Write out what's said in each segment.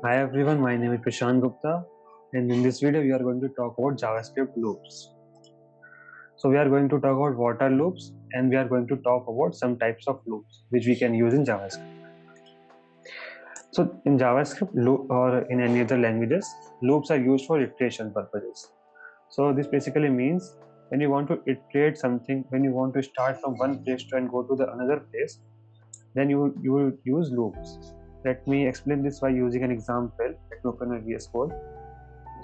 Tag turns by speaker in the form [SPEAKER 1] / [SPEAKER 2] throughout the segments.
[SPEAKER 1] Hi everyone, my name is Prashant Gupta, and in this video we are going to talk about JavaScript loops. So we are going to talk about what are loops, and we are going to talk about some types of loops which we can use in JavaScript. So in JavaScript or in any other languages, loops are used for iteration purposes. So this basically means when you want to iterate something, when you want to start from one place to and go to the another place, then you will use loops. Let me explain this by using an example. Let me open my VS Code.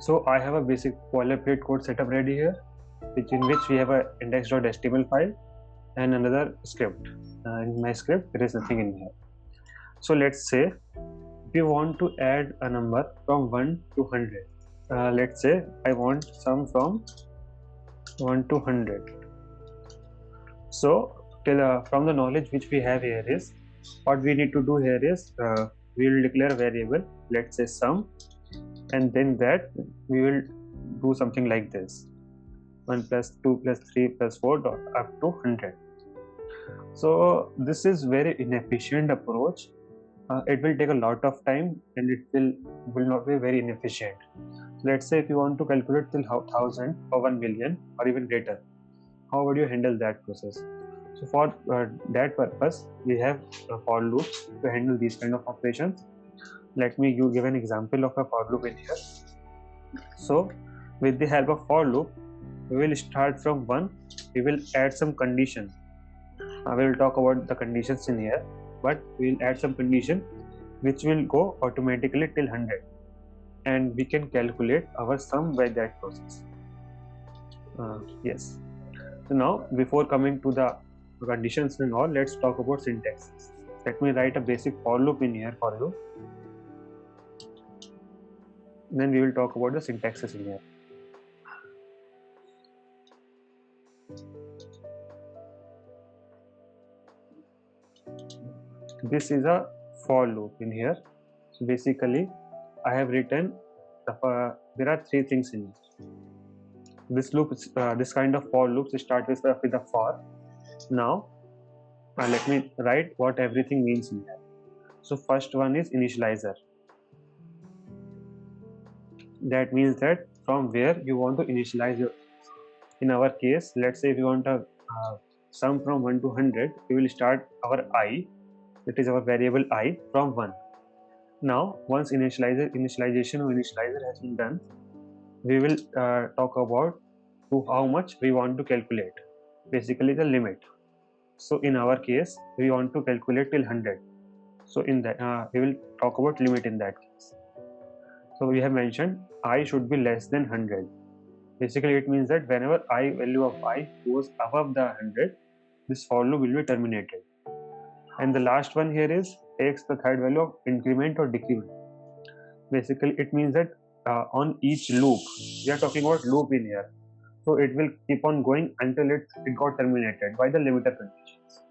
[SPEAKER 1] So I have a basic boilerplate code setup ready here, in which we have a index.html file and another script. In my script, there is nothing in here. So let's say we want to add a number from 1 to 100. Let's say I want sum from 1 to 100. So from the knowledge which we have here is, what we need to do here is we will declare a variable, let's say sum, and then that we will do something like this: 1 plus 2 plus 3 plus 4 up to 100. So this is very inefficient approach. It will take a lot of time and it will not be very inefficient. Let's say if you want to calculate till 1000 or 1 million or even greater, how would you handle that process? So for that purpose, we have for loops to handle these kind of operations. Let me give an example of a for loop in here. So with the help of for loop, we will start from 1. We will add some condition. We will talk about the conditions in here, but we will add some condition which will go automatically till 100, and we can calculate our sum by that process. Yes. So now, before coming to the conditions and all, let's talk about syntax. Let me write a basic for loop in here for you. Then we will talk about the syntaxes in here. This is a for loop in here. So basically, I have written there are 3 things in it. This loop, this kind of for loops start with a for. Now, let me write what everything means in here. So first one is initializer. That means that from where you want to initialize your. In our case, let's say if you want a sum from 1 to 100, we will start our I, that is our variable I, from 1. Now, once initialization or initializer has been done, we will talk about to how much we want to calculate, basically the limit. So in our case, we want to calculate till 100. So in that, we will talk about limit in that case. So we have mentioned I should be less than 100. Basically, it means that whenever I value of I goes above the 100, this for loop will be terminated. And the last one here is takes the third value of increment or decrement. Basically, it means that on each loop, we are talking about loop in here. So it will keep on going until it got terminated by the limiter conditions.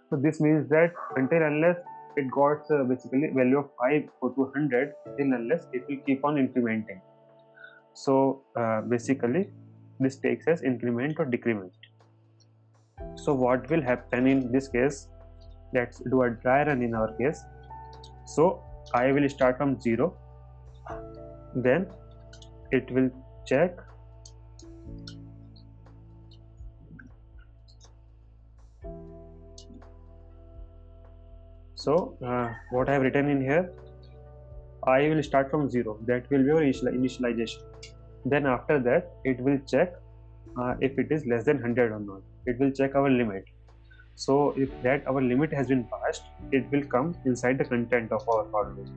[SPEAKER 1] So this means that until unless it got basically value of 5 go to 100, till unless it will keep on incrementing. So basically, this takes as increment or decrement. So what will happen in this case? Let's do a dry run in our case. So I will start from 0, then it will check. So what I have written in here, I will start from 0. That will be our initialization. Then after that, it will check if it is less than 100 or not. It will check our limit. So if that our limit has been passed, it will come inside the content of our for loop.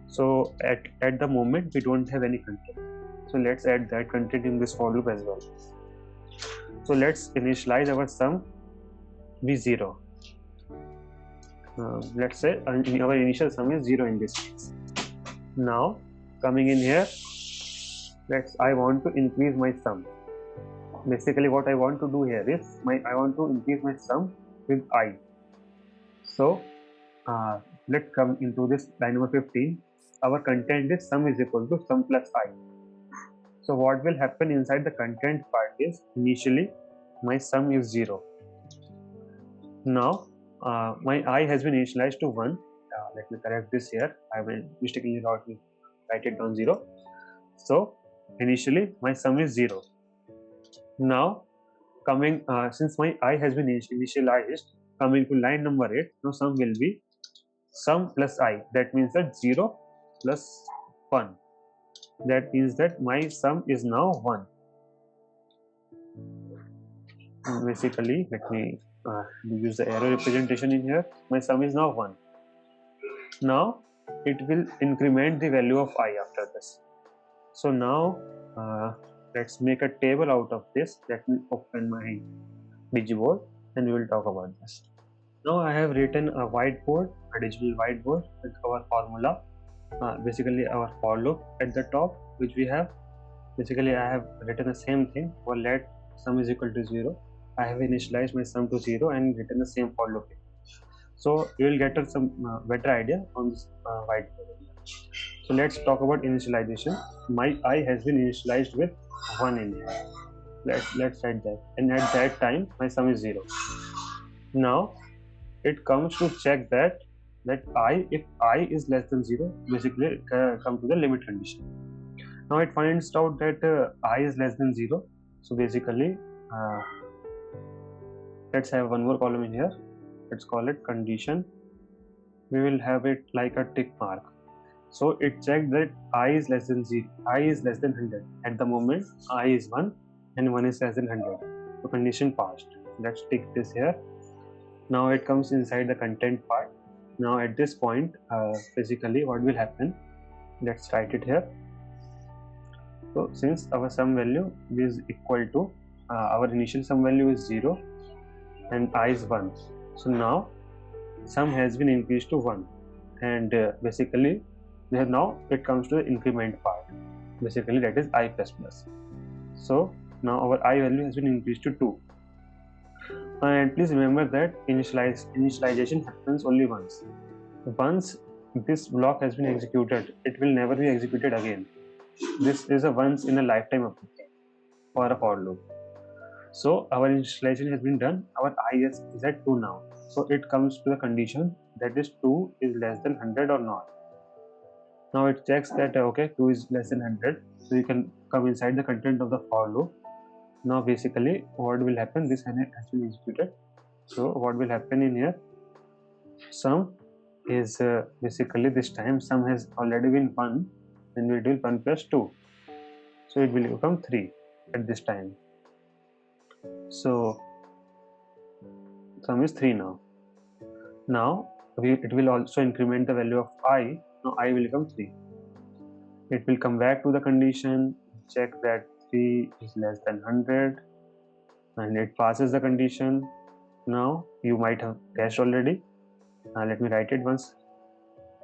[SPEAKER 1] So at the moment, we don't have any content. So let's add that content in this for loop as well. So let's initialize our sum v0. Let's say our initial sum is 0 in this case. Now coming in here, I want to increase my sum. Basically what I want to do here is I want to increase my sum with I. So let's come into this line number 15. Our content is sum is equal to sum plus I. So what will happen inside the content part is, initially my sum is 0. Now my I has been initialized to 1, let me correct this here. I will mistakenly write it down 0. So initially my sum is 0. Now coming since my I has been initialized, coming to line number 8, now sum will be sum plus I. That means that 0 plus 1. That means that my sum is now 1. Basically, let me use the arrow representation in here. My sum is now 1. Now it will increment the value of I after this. So now let's make a table out of this. Let me open my Digiboard and we will talk about this. Now I have written a whiteboard, a digital whiteboard with our formula, basically our for loop at the top, which we have. Basically I have written the same thing. For let sum is equal to 0, I have initialized my sum to 0 and written the same for loop. So you will get some better idea on this whiteboard. So let's talk about initialization. My I has been initialized with 1 in here. Let's write that, and at that time my sum is 0. Now it comes to check that if I is less than 0, basically come to the limit condition. Now it finds out that I is less than 0. So basically let's have one more column in here. Let's call it condition. We will have it like a tick mark. So it checked that I is less than 0, I is less than 100. At the moment I is 1 and 1 is less than 100. So condition passed. Let's tick this here. Now it comes inside the content part. Now at this point basically what will happen, let's write it here. So since our sum value is equal to our initial sum value is 0 and I is 1, so now sum has been increased to 1, and basically now it comes to the increment part, basically that is I plus plus. So now our I value has been increased to 2. And please remember that initialization happens only once. Once this block has been executed, it will never be executed again. This is a once in a lifetime approach for a for loop. So our initialization has been done. Our I is at 2 now. So it comes to the condition that is 2 is less than 100 or not. Now it checks that okay, 2 is less than 100. So you can come inside the content of the for loop. Now basically what will happen, this has been executed. So what will happen in here, sum is basically this time sum has already been 1 and we do 1 plus 2. So it will become 3 at this time. So sum is 3 now. Now it will also increment the value of I. Now I will become 3. It will come back to the condition, check that 3 is less than 100 and it passes the condition. Now you might have guessed already. Let me write it once.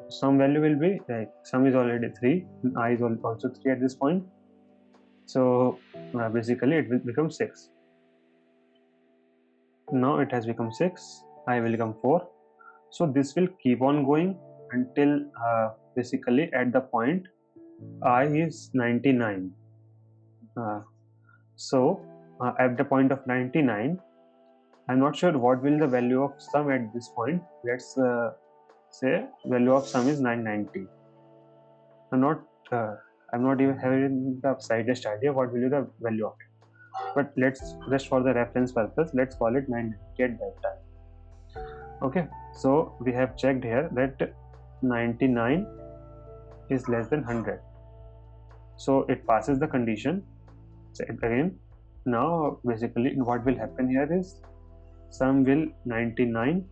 [SPEAKER 1] Sum value will be like sum is already 3 and I is also 3 at this point. So basically it will become 6. Now it has become 6, I will become 4. So this will keep on going until basically at the point I is 99. So at the point of 99, I'm not sure what will the value of sum at this point. Let's say value of sum is 990. I'm not even having the slightest idea what will be the value of it. But let's just for the reference purpose, let's call it 990 at that time. Okay, so we have checked here that 99 is less than 100. So it passes the condition. So again, now basically what will happen here is sum will 99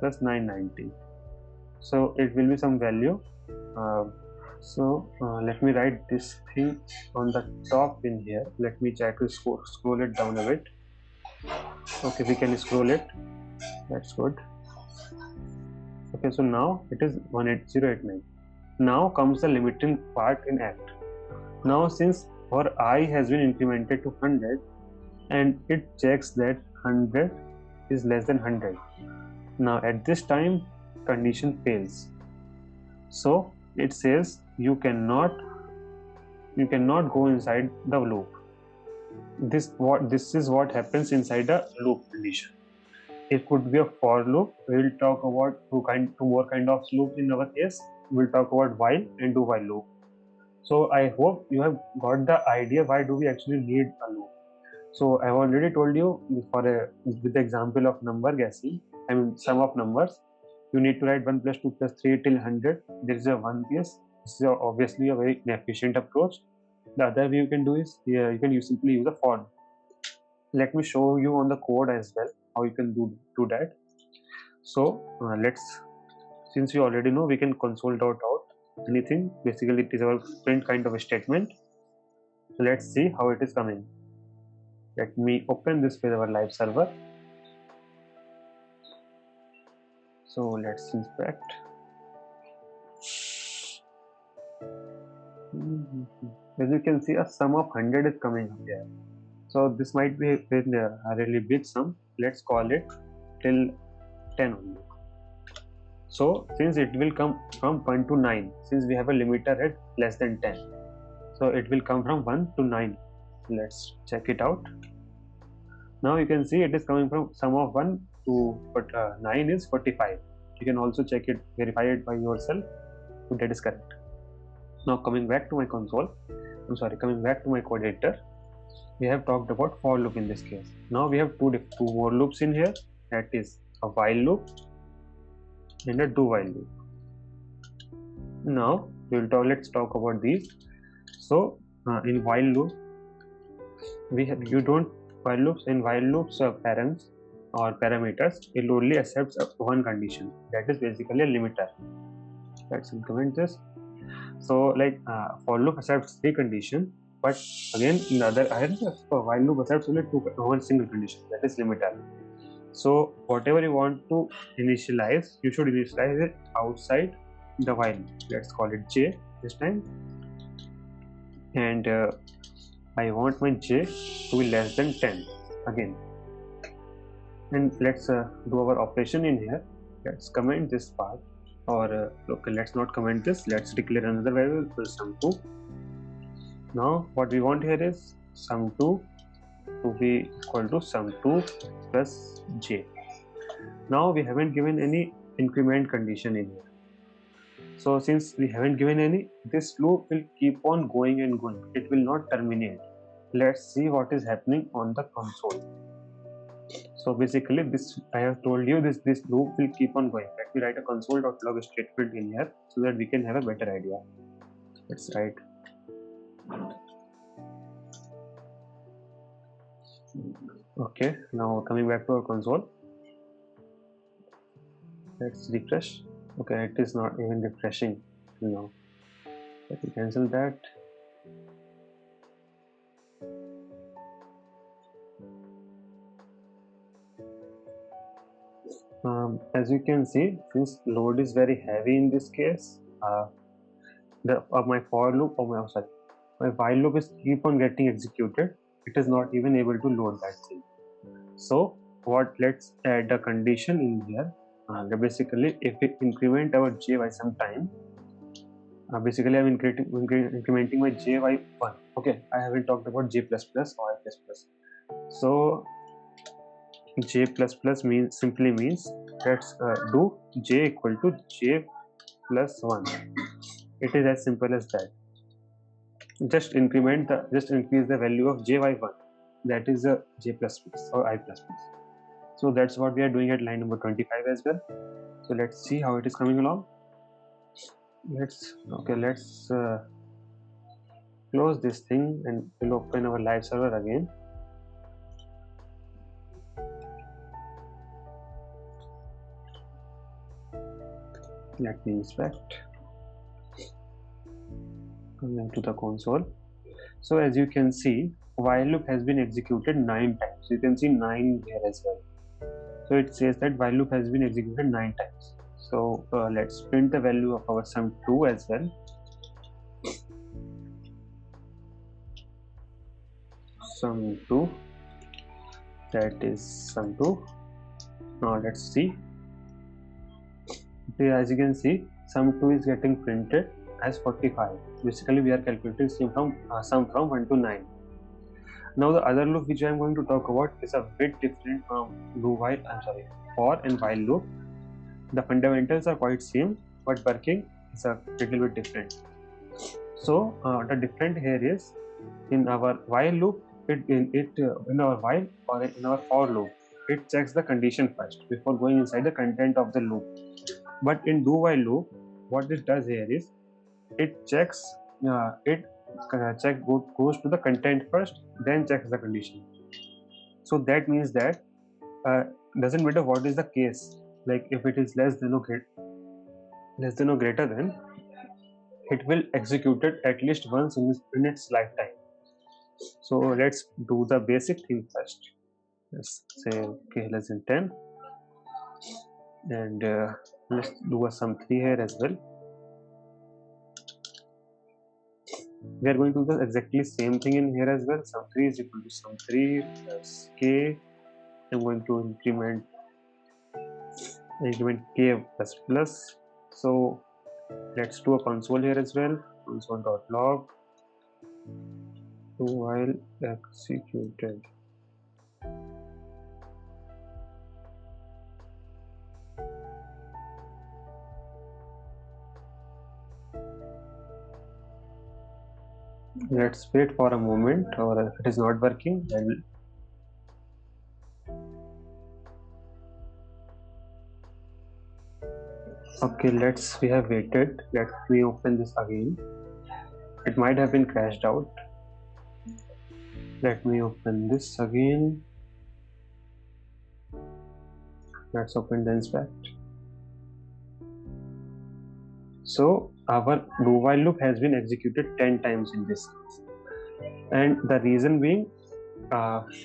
[SPEAKER 1] plus 990. So it will be some value. Let me write this thing on the top in here. Let me try to scroll it down a bit. Okay, we can scroll it. That's good. Okay, so now it is 18089. Now comes the limiting part in act. Now since our I has been incremented to 100 and it checks that 100 is less than 100. Now at this time condition fails. So it says you cannot go inside the loop. This is what happens inside a loop condition. it could be a for loop. We'll talk about two more kind of loops in our case. We'll talk about while and do while loop. So I hope you have got the idea why do we actually need a loop. So I've already told you with the example of number guessing, I mean sum of numbers, you need to write 1 plus 2 plus 3 till 100. There is a one case. This is obviously a very inefficient approach. The other way you can do is you can simply use a for loop. Let me show you on the code as well how you can do that. So since you already know, we can console.out anything. Basically, it is our print kind of a statement. So let's see how it is coming. Let me open this with our live server. So let's inspect. As you can see, a sum of 100 is coming up here. So this might be a really big sum. Let's call it till 10 only. So since it will come from 1 to 9, since we have a limiter at less than 10, so it will come from 1 to 9. Let's check it out. Now you can see it is coming from sum of 1 to 9 is 45. You can also check it, verify it by yourself if that is correct. Now coming back to my coming back to my code editor, we have talked about for loop in this case. Now we have two more loops in here, that is a while loop and a do while loop. Now let's talk about these. So in while loop, while loops params or parameters, it only accepts one condition, that is basically a limiter. Let's implement this. So for loop accepts 3 conditions, but again in the other hand, for while loop accepts only one single condition, that is limiter. So whatever you want to initialize, you should initialize it outside the while. Let's call it j this time, and I want my j to be less than 10 again. And let's do our operation in here. Let's comment this part, or okay, let's not comment this. Let's declare another variable for sum2. Now what we want here is sum2 to be equal to sum2 plus j. Now we haven't given any increment condition in here. So since we haven't given any, this loop will keep on going and going. It will not terminate. Let's see what is happening on the console. So basically this, I have told you this loop will keep on going. Let me write a console.log statement in here so that we can have a better idea. Let's write okay. Now coming back to our console, let's refresh. Okay, it is not even refreshing now. Let me cancel that. As you can see, since load is very heavy in this case, my for loop, my while loop is keep on getting executed. It is not even able to load that thing. So let's add a condition in here. Basically, if we increment our j by some time, basically I'm incrementing my j by 1. Okay, I haven't talked about j++ or i++. So j++ simply means let's do j equal to j plus 1. It is as simple as that. Just increase the value of j by 1. That is a j++ or i++. So that's what we are doing at line number 25 as well. So let's see how it is coming along. Let's close this thing and we'll open our live server again. Let me inspect. Coming to the console. So as you can see, while loop has been executed 9 times. You can see 9 here as well. So it says that while loop has been executed 9 times. So let's print the value of our sum2 as well. Sum2, that is sum2. Now let's see. Okay, as you can see, sum2 is getting printed as 45. Basically we are calculating sum from 1 to 9. Now the other loop which I am going to talk about is a bit different from for and while loop. The fundamentals are quite same, but working is a little bit different. So the different here is in our while loop, in our while or in our for loop, it checks the condition first before going inside the content of the loop. But in do while loop, what it does here is it checks goes to the content first, then checks the condition. So that means that doesn't matter what is the case, like if it is less than or greater than, it will execute it at least once in its lifetime. So let's do the basic thing first. Let's say k less than 10, and let's do a sum 3 here as well. We are going to do the exactly same thing in here as well. Sum 3 is equal to sum 3 plus k. I'm going to increment k plus plus. So let's do a console here as well. Console.log while executed. Let's wait for a moment, or if it is not working, I will. Okay, we have waited. Let me open this again. It might have been crashed out. Let me open this again. Let's open the inspect. So our do while loop has been executed 10 times in this, and the reason being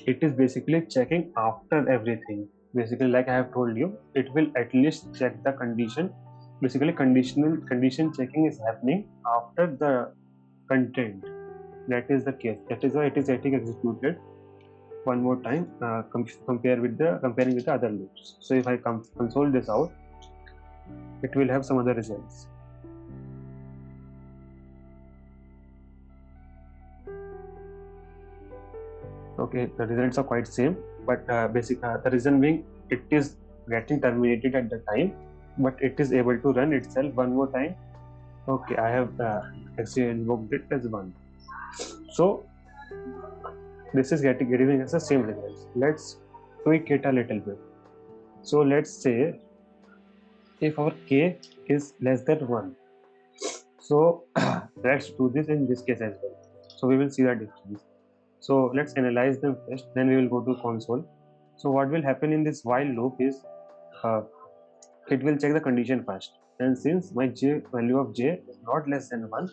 [SPEAKER 1] it is basically checking after everything. Basically, like I have told you, it will at least check the condition. Basically, condition checking is happening after the content. That is the case. That is why it is getting executed one more time, comparing with the other loops. So if I console this out, it will have some other results. Okay, the results are quite same, but the reason being it is getting terminated at the time, but it is able to run itself one more time. Okay, I have actually invoked it as 1. So this is giving us the same results. Let's tweak it a little bit. So let's say if our k is less than 1. So let's do this in this case as well. So we will see the difference. So let's analyze them first, then we will go to console. So what will happen in this while loop is it will check the condition first, and since my value of j is not less than 1,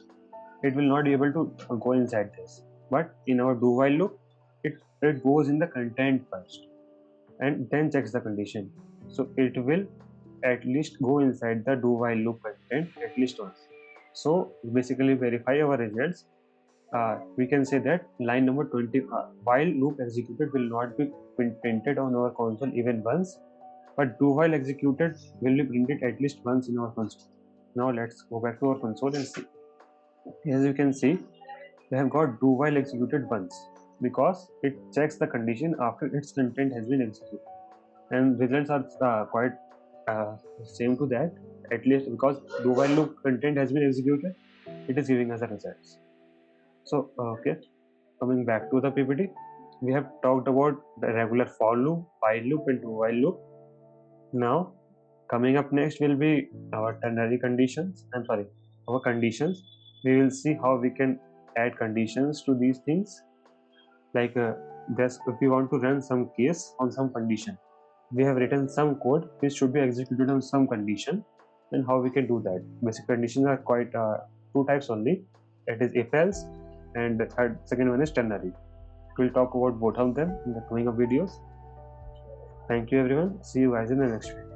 [SPEAKER 1] it will not be able to go inside this. But in our do while loop, it goes in the content first and then checks the condition. So it will at least go inside the do while loop content at least once. So basically verify our results. We can say that line number 20, while loop executed will not be printed on our console even once, but do while executed will be printed at least once in our console. Now let's go back to our console and see. As you can see, we have got do while executed once because it checks the condition after its content has been executed, and results are quite same to that, at least because do while loop content has been executed, it is giving us the results. So okay, coming back to the PPT, we have talked about the regular for loop, while loop, and do while loop. Now coming up next will be our ternary conditions. Our conditions. We will see how we can add conditions to these things. Like if we want to run some case on some condition, we have written some code which should be executed on some condition, and how we can do that. Basic conditions are quite 2 types only. It is if else, and the second one is ternary. We'll talk about both of them in the coming up videos. Thank you everyone. See you guys in the next video.